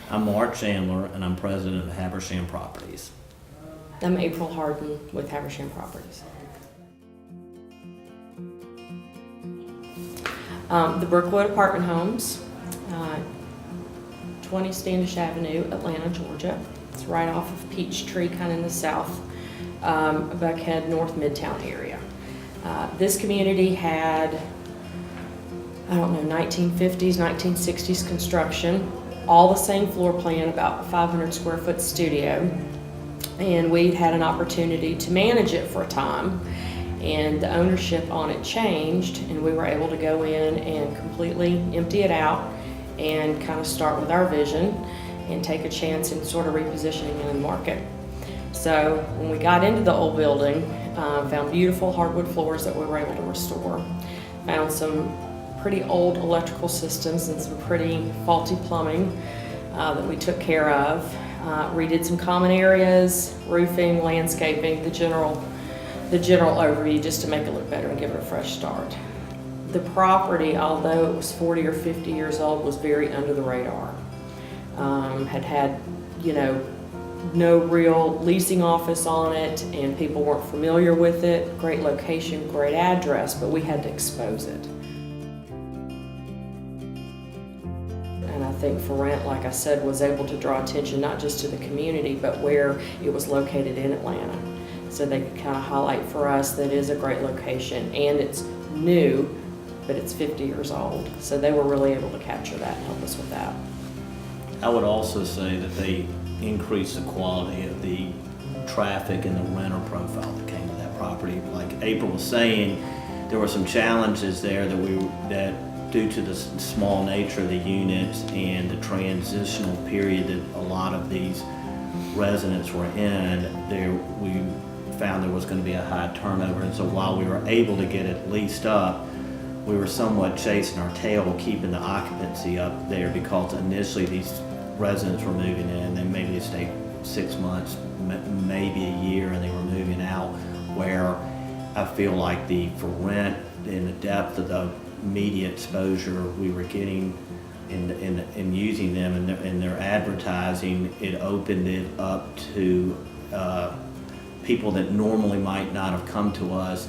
I'm Mark Chandler, and I'm president of Habersham Properties. I'm April Harden with Habersham Properties. The Brookwood Apartment Homes, 20 Standish Avenue, Atlanta, Georgia. It's right off of Peachtree, kind of in the south, Buckhead, North Midtown area. This community had, 1950s, 1960s construction, all the same floor plan, about a 500 square foot studio. And we'd had an opportunity to manage it for a time, and the ownership on it changed, and we were able to go in and completely empty it out and kind of start with our vision and take a chance in sort of repositioning it in the market. So when we got into the old building, found beautiful hardwood floors that we were able to restore, found some pretty old electrical systems and some pretty faulty plumbing that we took care of. Redid some common areas, roofing, landscaping, the general overview, just to make it look better and give it a fresh start. The property, although it was 40 or 50 years old, was very under the radar. Had no real leasing office on it, and people weren't familiar with it. Great location, great address, but we had to expose it. And I think For Rent, like I said, was able to draw attention not just to the community, but where it was located in Atlanta. So they could kind of highlight for us that it is a great location, and it's new, but it's 50 years old. So they were really able to capture that and help us with that. I would also say that they increased the quality of the traffic and the renter profile that came to that property. Like April was saying, there were some challenges there that due to the small nature of the units and the transitional period that a lot of these residents were in, we found there was going to be a high turnover. And so while we were able to get it leased up, we were somewhat chasing our tail, keeping the occupancy up there, because initially these residents were moving in, then maybe they stayed 6 months, maybe a year, and they were moving out, where I feel like For Rent and the depth of the media exposure we were getting in using them and their advertising, it opened it up to people that normally might not have come to us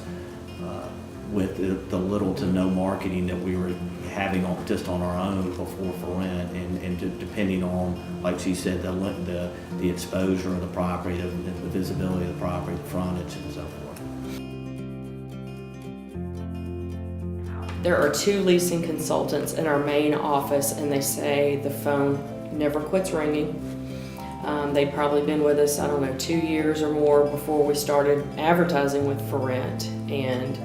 with the little to no marketing that we were having just on our own before For Rent, and depending on, like she said, the exposure of the property, the visibility of the property, the frontage, and so forth. There are 2 leasing consultants in our main office, and they say the phone never quits ringing. They'd probably been with us, 2 years or more before we started advertising with For Rent, and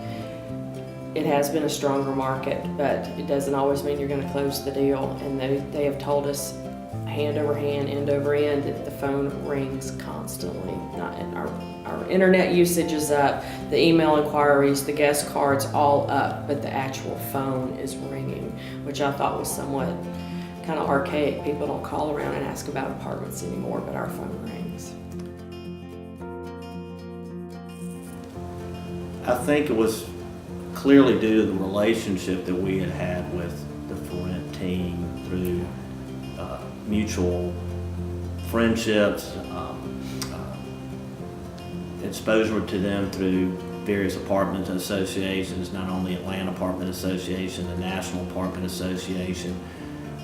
it has been a stronger market, but it doesn't always mean you're going to close the deal. And they have told us hand over hand, end over end, that the phone rings constantly. Our internet usage is up, the email inquiries, the guest cards, all up, but the actual phone is ringing, which I thought was somewhat kind of archaic. People don't call around and ask about apartments anymore, but our phone rings. I think it was clearly due to the relationship that we had with the For Rent team through mutual friendships, exposure to them through various apartment associations, not only Atlanta Apartment Association, the National Apartment Association,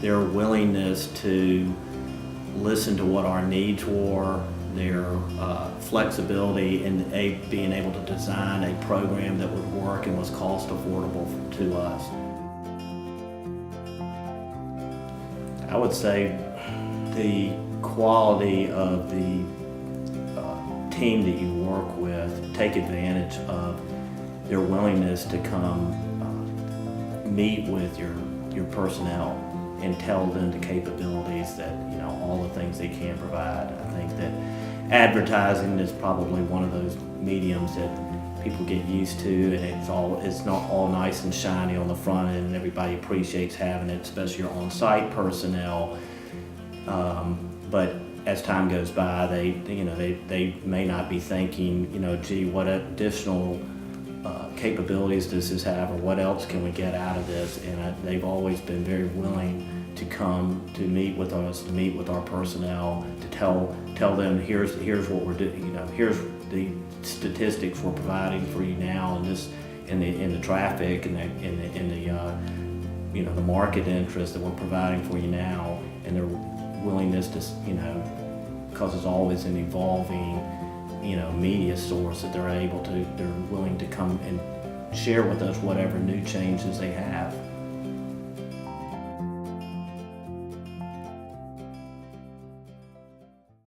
their willingness to listen to what our needs were, their flexibility in being able to design a program that would work and was cost affordable to us. I would say the quality of the team that you work with, take advantage of their willingness to come meet with your personnel and tell them the capabilities that, all the things they can provide. I think that advertising is probably one of those mediums that people get used to, and it's not all nice and shiny on the front end, and everybody appreciates having it, especially your on-site personnel. But as time goes by, they may not be thinking, gee, what additional capabilities does this have, or what else can we get out of this? And they've always been very willing to come to meet with us, to meet with our personnel, to tell them here's what we're doing. You know, here's the statistics we're providing for you now, and this in the traffic and the you know, the market interest that we're providing for you now, and their willingness to, you know, because it's always an evolving, you know, media source that they're willing to come and share with us whatever new changes they have.